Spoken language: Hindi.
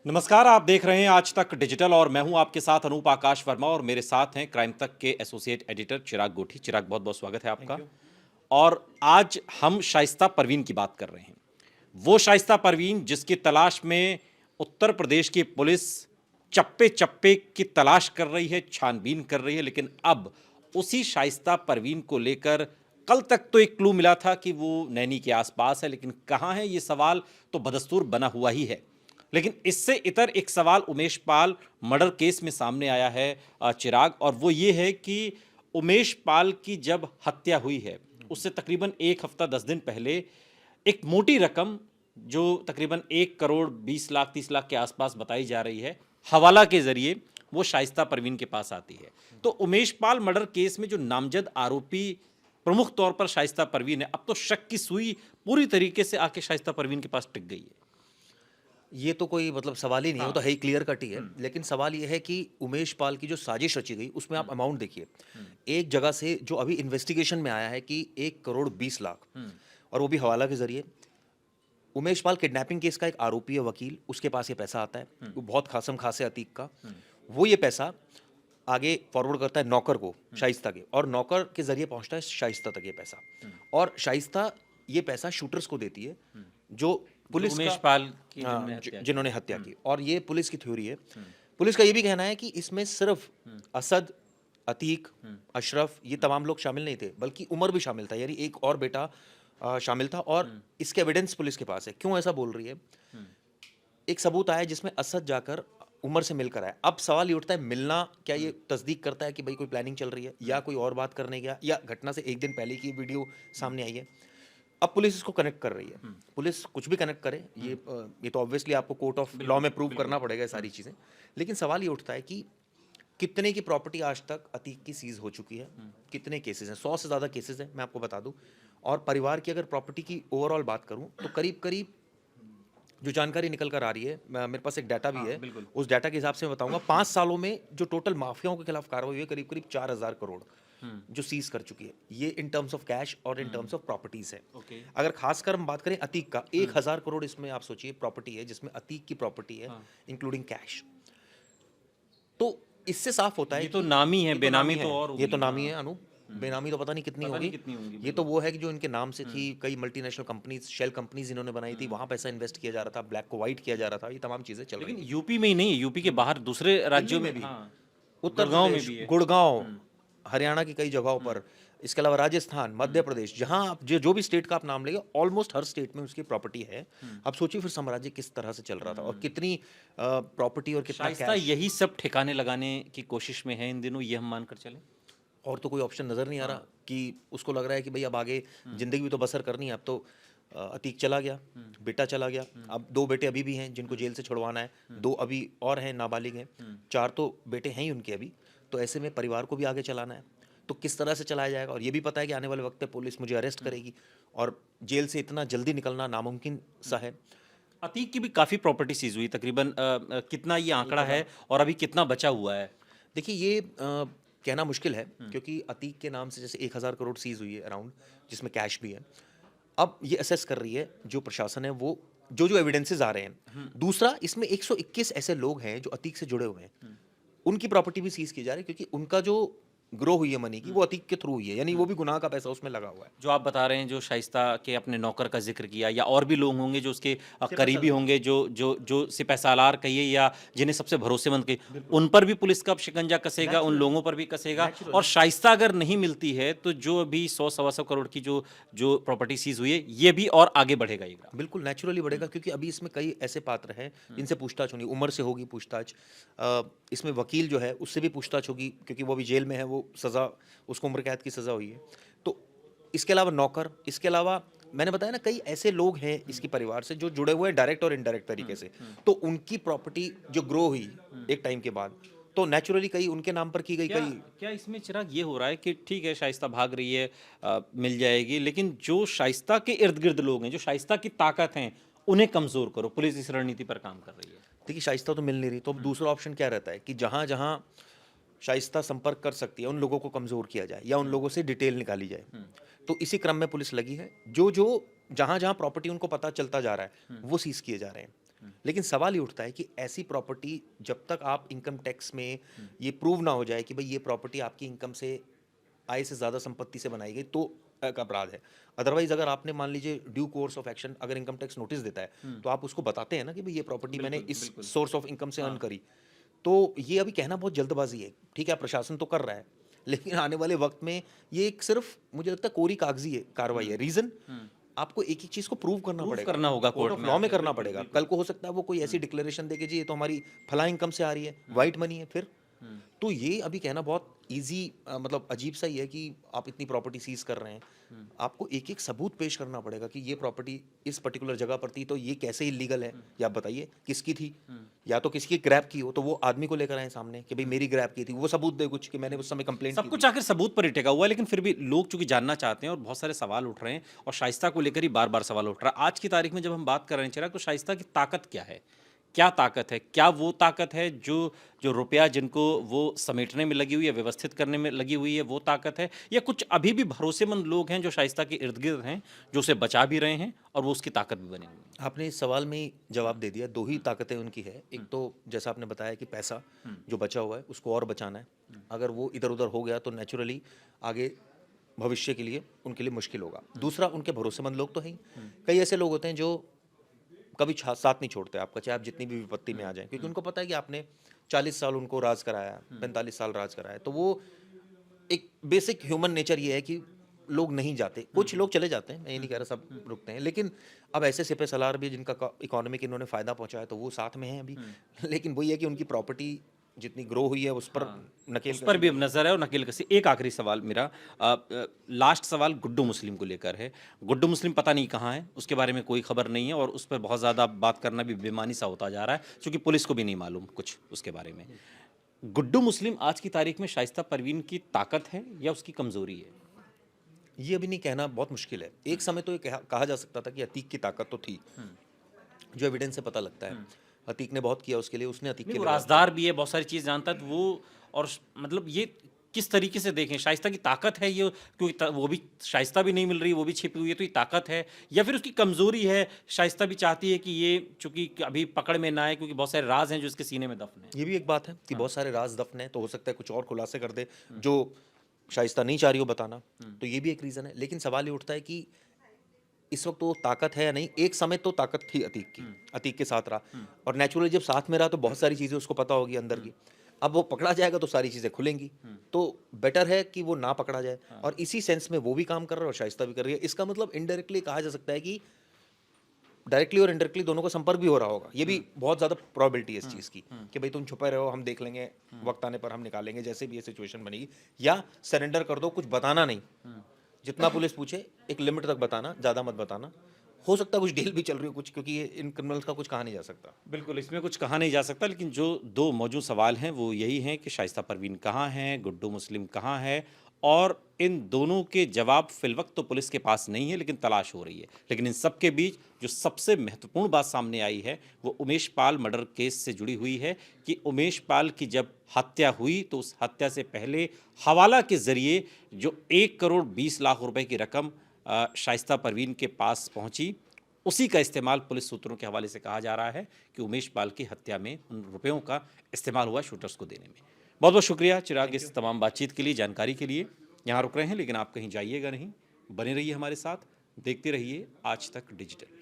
नमस्कार, आप देख रहे हैं आज तक डिजिटल और मैं हूं आपके साथ अनूप आकाश वर्मा और मेरे साथ हैं क्राइम तक के एसोसिएट एडिटर चिराग गोठी। चिराग, बहुत बहुत स्वागत है आपका। Thank you. और आज हम शाइस्ता परवीन की बात कर रहे हैं। वो शाइस्ता परवीन जिसकी तलाश में उत्तर प्रदेश की पुलिस चप्पे चप्पे की तलाश कर रही है, छानबीन कर रही है, लेकिन अब उसी शाइस्ता परवीन को लेकर कल तक तो एक क्लू मिला था कि वो नैनी के आसपास है, लेकिन कहाँ है ये सवाल तो बदस्तूर बना हुआ ही है। लेकिन इससे इतर एक सवाल उमेश पाल मर्डर केस में सामने आया है चिराग, और वो ये है कि उमेश पाल की जब हत्या हुई है उससे तकरीबन 1 हफ्ता 10 दिन पहले एक मोटी रकम जो तकरीबन 1 करोड़ 20 लाख 30 लाख के आसपास बताई जा रही है, हवाला के जरिए वो शाइस्ता परवीन के पास आती है। तो उमेश पाल मर्डर केस में जो नामजद आरोपी प्रमुख तौर पर शाइस्ता परवीन है, अब तो शक की सुई पूरी तरीके से आके शाइस्ता परवीन के पास टिक गई है। ये तो कोई मतलब सवाल ही नहीं है, वो हाँ। तो है ही, क्लियर कट ही है। लेकिन सवाल ये है कि उमेश पाल की जो साजिश रची गई उसमें आप अमाउंट देखिए। एक जगह से जो अभी इन्वेस्टिगेशन में आया है कि 1 करोड़ 20 लाख, और वो भी हवाला के जरिए। उमेश पाल किडनैपिंग केस का एक आरोपी है, वकील, उसके पास ये पैसा आता है, वो बहुत खासम खास है अतीक का। वो ये पैसा आगे फॉरवर्ड करता है नौकर को, शाइस्ता के, और नौकर के जरिए पहुंचता है शाइस्ता तक ये पैसा। और शाइस्ता ये पैसा शूटर्स को देती है, जो जो पुलिस उमेश का, पाल की हाँ, जिन्होंने हत्या की। जिन्होंने हत्या की। और ये पुलिस की थ्योरी है। पुलिस का ये भी कहना है कि इसमें सिर्फ असद, अतीक, अशरफ, ये तमाम लोग शामिल नहीं थे, बल्कि उमर भी शामिल था, यानी एक और बेटा शामिल था। और इसके एविडेंस पुलिस के पास है। क्यों ऐसा बोल रही है? एक सबूत आया जिसमें असद जाकर उमर से मिलकर आया। अब सवाल ये उठता है, मिलना क्या ये तस्दीक करता है कि भाई कोई प्लानिंग चल रही है, या कोई और बात करने गया, या घटना से एक दिन पहले की वीडियो सामने आई है? अब पुलिस इसको कनेक्ट कर रही है। पुलिस कुछ भी कनेक्ट करे, ये तो ऑब्वियसली आपको कोर्ट ऑफ लॉ में प्रूव करना पड़ेगा ये सारी चीज़ें। लेकिन सवाल ये उठता है कि कितने की प्रॉपर्टी आज तक अतीक की सीज हो चुकी है, कितने केसेस हैं? 100 से ज़्यादा केसेस हैं, मैं आपको बता दूं। और परिवार की अगर प्रॉपर्टी की ओवरऑल बात करूं तो करीब करीब जो जानकारी निकल कर आ रही है, मेरे पास एक डाटा भी हाँ, है। बिल्कुल। उस डाटा के हिसाब से मैं बताऊंगा, 5 सालों में जो टोटल माफियाओं के खिलाफ कार्रवाई हुई है, करीब करीब 4,000 करोड़ जो सीज कर चुकी है। ये इन टर्म्स ऑफ कैश और इन टर्म्स ऑफ प्रॉपर्टीज है। ओके। अगर खासकर हम बात करें अतीक का, 1,000 करोड़ इसमें आप सोचिए प्रॉपर्टी है, जिसमें अतीक की प्रॉपर्टी है, हाँ। Including cash. तो इससे साफ होता है ये तो कि नामी है, ये तो बेनामी नामी तो है। और ये होगी। तो नामी हाँ। है अनु। बेनामी तो पता नहीं कितनी पता नहीं होगी। कितनी होंगी, ये तो बिल्कुल। वो है कि जो इनके नाम से थी, कई मल्टीनेशनल कंपनीज, शेल कंपनीज इन्होंने बनाई थी, वहां पैसा इन्वेस्ट किया जा रहा था, ब्लैक को व्हाइट किया जा रहा था, ये तमाम चीजें चल रही लेकिन थी। यूपी में ही नहीं, यूपी के बाहर दूसरे दिल्ली राज्यों में में, भी, हाँ, उत्तर गुड़गांव में प्रदेश, भी है। गुड़गांव, हरियाणा की कई जगहों पर, इसके अलावा राजस्थान, मध्य प्रदेश, जहां आप जो भी स्टेट का आप नाम लेंगे, ऑलमोस्ट हर स्टेट में उसकी प्रॉपर्टी है। अब सोचिए फिर साम्राज्य किस तरह से चल रहा था, और कितनी प्रॉपर्टी और कितना शाइस्ता कैश। यही सब ठिकाने लगाने की कोशिश में है इन दिनों, ये हम मानकर चलें। और तो कोई ऑप्शन नज़र नहीं आ रहा, कि उसको लग रहा है कि भाई अब आगे ज़िंदगी भी तो बसर करनी है। अब तो अतीक चला गया, बेटा चला गया, अब 2 बेटे अभी भी हैं जिनको जेल से छुड़वाना है, 2 अभी और हैं, नाबालिग हैं, 4 तो बेटे हैं ही उनके अभी। तो ऐसे में परिवार को भी आगे चलाना है, तो किस तरह से चलाया जाएगा? और ये भी पता है कि आने वाले वक्त में पुलिस मुझे अरेस्ट करेगी, और जेल से इतना जल्दी निकलना नामुमकिन सा है। अतीक की भी काफ़ी प्रॉपर्टी सीज हुई तकरीबन, कितना ये एक आंकड़ा है हज़ार और अभी कितना बचा हुआ है? देखिए, ये कहना मुश्किल है, क्योंकि अतीक के नाम से जैसे 1,000 करोड़ सीज हुई है अराउंड, जिसमें कैश भी है। अब ये असेस कर रही है जो प्रशासन है, वो जो जो एविडेंसेस आ रहे हैं। दूसरा, इसमें 121 ऐसे लोग हैं जो अतीक से जुड़े हुए हैं, उनकी प्रॉपर्टी भी सीज की जा रही है, क्योंकि उनका जो ग्रो हुई है मनी की, वो अतीक के थ्रू हुई है, यानी वो भी गुनाह का पैसा उसमें लगा हुआ है। जो आप बता रहे हैं, जो शाइस्ता के अपने नौकर का जिक्र किया, या और भी लोग होंगे जो उसके करीबी सिपहसालार। होंगे, जो जो जो सिपहसालार कहिए या जिन्हें सबसे भरोसेमंद कहिए, उन पर भी पुलिस का अब शिकंजा कसेगा, उन नेचुरली, लोगों पर भी कसेगा। और नेचुरली। शाइस्ता अगर नहीं मिलती है तो जो अभी 100 सवा 100 करोड़ की जो जो प्रॉपर्टी सीज हुई है, ये भी और आगे बढ़ेगा ये ग्राफ। बिल्कुल नेचुरली बढ़ेगा, क्योंकि अभी इसमें कई ऐसे पात्र हैं जिनसे पूछताछ होगी, उमर से होगी पूछताछ। इसमें वकील जो है उससे भी पूछताछ होगी, क्योंकि वो अभी जेल में है, वो सज़ा, उसको उम्र कैद की सज़ा हुई है। तो इसके अलावा नौकर, इसके अलावा मैंने बताया ना, कई ऐसे लोग हैं इसके परिवार से जो जुड़े हुए हैं डायरेक्ट और इनडायरेक्ट तरीके से। तो उनकी प्रॉपर्टी जो ग्रो हुई एक टाइम के बाद, तो नेचुरली कई उनके नाम पर की गई, क्या कई। क्या इसमें चिराग ये हो रहा है कि ठीक है शाइस्ता भाग रही है, मिल जाएगी, लेकिन जो शाइस्ता के इर्द गिर्द लोग हैं, जो शाइस्ता की ताकत हैं, उन्हें कमजोर करो, पुलिस इस रणनीति पर काम कर रही है। देखिए, शाइस्ता तो मिल नहीं रही, तो अब दूसरा ऑप्शन क्या रहता है कि जहाँ जहाँ शाइस्ता संपर्क कर सकती है, उन लोगों को कमज़ोर किया जाए, या उन लोगों से डिटेल निकाली जाए। तो इसी क्रम में पुलिस लगी है, जो जो जहाँ जहाँ प्रॉपर्टी उनको पता चलता जा रहा है, वो सीज किए जा रहे हैं। लेकिन सवाल ये उठता है कि ऐसी प्रॉपर्टी जब तक आप इनकम टैक्स में ये प्रूव ना हो जाए कि भाई ये प्रॉपर्टी आपकी इनकम से, आय से ज़्यादा संपत्ति से बनाई गई, तो एक अपराध है। अदरवाइज अगर आपने मान लीजिए ड्यू कोर्स ऑफ एक्शन, अगर इनकम टैक्स नोटिस देता है तो आप उसको बताते हैं ना कि भाई ये प्रॉपर्टी मैंने इस सोर्स ऑफ इनकम से अर्न करी। तो ये अभी कहना बहुत जल्दबाजी है। ठीक है, प्रशासन तो कर रहा है, लेकिन आने वाले वक्त में ये एक सिर्फ मुझे लगता है कोरी कागजी है कार्रवाई है। रीजन, आपको एक एक चीज को प्रूव करना पड़ेगा, करना होगा कोर्ट ऑफ लॉ में करना पड़ेगा। कल को हो सकता है वो कोई ऐसी डिक्लेरेशन दे कि जी ये तो हमारी फला इनकम से आ रही है, वाइट मनी है, फिर तो ये अभी कहना बहुत इजी, मतलब अजीब सा ही है कि आप इतनी प्रॉपर्टी सीज कर रहे हैं। आपको एक एक सबूत पेश करना पड़ेगा कि ये प्रॉपर्टी इस पर्टिकुलर जगह पर थी, तो ये कैसे इलीगल है, या आप बताइए किसकी थी, या तो किसकी ग्रैब की हो तो वो आदमी को लेकर आए सामने कि भाई मेरी ग्रैब की थी, वो सबूत दे कुछ कि मैंने उस समय कंप्लेंट सब की कुछ थी। आखिर सबूत पर ही टिका हुआ है, लेकिन फिर भी लोग चूंकि जानना चाहते हैं और बहुत सारे सवाल उठ रहे हैं, और शाइस्ता को लेकर ही बार बार सवाल उठ रहा है। आज की तारीख में जब हम बात कर रहे हैं चिराग, तो शाइस्ता की ताकत क्या है? क्या ताकत है? क्या वो ताकत है जो जो रुपया जिनको वो समेटने में लगी हुई है, व्यवस्थित करने में लगी हुई है, वो ताकत है, या कुछ अभी भी भरोसेमंद लोग हैं जो शाइस्ता के इर्द गिर्द हैं, जो उसे बचा भी रहे हैं और वो उसकी ताकत भी बने हुए हैं? आपने इस सवाल में ही जवाब दे दिया। दो ही ताकतें उनकी है। एक तो जैसा आपने बताया कि पैसा जो बचा हुआ है उसको और बचाना है। अगर वो इधर उधर हो गया तो नेचुरली आगे भविष्य के लिए उनके लिए मुश्किल होगा। दूसरा, उनके भरोसेमंद लोग तो हैं ही। कई ऐसे लोग होते हैं जो कभी साथ नहीं छोड़ते आपका, चाहे आप जितनी भी विपत्ति में आ जाएं, क्योंकि उनको पता है कि आपने 40 साल उनको राज कराया, 45 साल राज कराया। तो वो एक बेसिक ह्यूमन नेचर ये है कि लोग नहीं जाते। कुछ लोग चले जाते हैं, मैं ये नहीं कह रहा सब रुकते हैं, लेकिन अब ऐसे सिपह सलार भी जिनका इकोनॉमिक इन्होंने फ़ायदा पहुंचाया तो वो साथ में हैं अभी। लेकिन वही है कि उनकी प्रॉपर्टी जितनी ग्रो हुई है उस पर नकेल उस पर भी अब नजर है और नकेल कसी। एक आखिरी सवाल मेरा, लास्ट सवाल गुड्डू मुस्लिम को लेकर है। गुड्डू मुस्लिम पता नहीं कहाँ है, उसके बारे में कोई खबर नहीं है, और उस पर बहुत ज़्यादा बात करना भी बेमानी सा होता जा रहा है, क्योंकि पुलिस को भी नहीं मालूम कुछ उसके बारे में। गुड्डू मुस्लिम आज की तारीख में शाइस्ता परवीन की ताकत है या उसकी कमजोरी है? ये अभी नहीं कहना, बहुत मुश्किल है। एक समय तो ये कहा जा सकता था कि अतीक की ताकत तो थी, जो एविडेंस से पता लगता है। अतीक ने बहुत किया उसके लिए, उसने अतीक के नहीं, वो लिए बहुत राजदार भी है, बहुत सारी चीज़ जानता है, तो वो और मतलब ये किस तरीके से देखें? शाइस्ता की ताकत है ये, क्योंकि वो भी शाइस्ता भी नहीं मिल रही, वो भी छिपी हुई है, तो ये ताकत है या फिर उसकी कमजोरी है? शाइस्ता भी चाहती है कि ये चूंकि अभी पकड़ में ना आए, क्योंकि बहुत सारे राज हैं जो इसके सीने में दफन है। ये भी एक बात है कि बहुत सारे राज दफन है, तो हो सकता है कुछ और खुलासे कर दे जो शाइस्ता नहीं चाह रही हो बताना। तो ये भी एक रीज़न है। लेकिन सवाल ये उठता है कि इस वक्त वो ताकत है या नहीं। एक समय तो ताकत थी अतीक की, अतीक के साथ रहा, और नेचुरली जब साथ में रहा तो बहुत सारी चीज़ें उसको पता होगी अंदर की। अब वो पकड़ा जाएगा तो सारी चीज़ें खुलेंगी, तो बेटर है कि वो ना पकड़ा जाए। और इसी सेंस में वो भी काम कर रहा है और शाइस्ता भी कर रही है। इसका मतलब इनडायरेक्टली कहा जा सकता है कि डायरेक्टली और इनडायरेक्टली दोनों का संपर्क भी हो रहा होगा। ये भी बहुत ज़्यादा प्रोबेबिलिटी है इस चीज़ की कि भाई तुम छुपे रहो, हम देख लेंगे, वक्त आने पर हम निकालेंगे, जैसे भी ये सिचुएशन बनेगी। या सरेंडर कर दो, कुछ बताना नहीं, जितना पुलिस पूछे एक लिमिट तक बताना, ज़्यादा मत बताना। हो सकता है कुछ डील भी चल रही हो कुछ, क्योंकि ये इन क्रिमिनल्स का कुछ कहा नहीं जा सकता। बिल्कुल, इसमें कुछ कहा नहीं जा सकता, लेकिन जो दो मौजूद सवाल हैं वो यही हैं कि शाइस्ता परवीन कहाँ हैं, गुड्डू मुस्लिम कहाँ है, और इन दोनों के जवाब फिलवक्त तो पुलिस के पास नहीं है, लेकिन तलाश हो रही है। लेकिन इन सब के बीच जो सबसे महत्वपूर्ण बात सामने आई है वो उमेश पाल मर्डर केस से जुड़ी हुई है कि उमेश पाल की जब हत्या हुई तो उस हत्या से पहले हवाला के जरिए जो 1,20,00,000 रुपए की रकम शाइस्ता परवीन के पास पहुंची, उसी का इस्तेमाल पुलिस सूत्रों के हवाले से कहा जा रहा है कि उमेश पाल की हत्या में उन रुपयों का इस्तेमाल हुआ शूटर्स को देने में। बहुत बहुत शुक्रिया चिराग इस तमाम बातचीत के लिए, जानकारी के लिए। यहाँ रुक रहे हैं, लेकिन आप कहीं जाइएगा नहीं, बने रहिए हमारे साथ, देखते रहिए आज तक डिजिटल।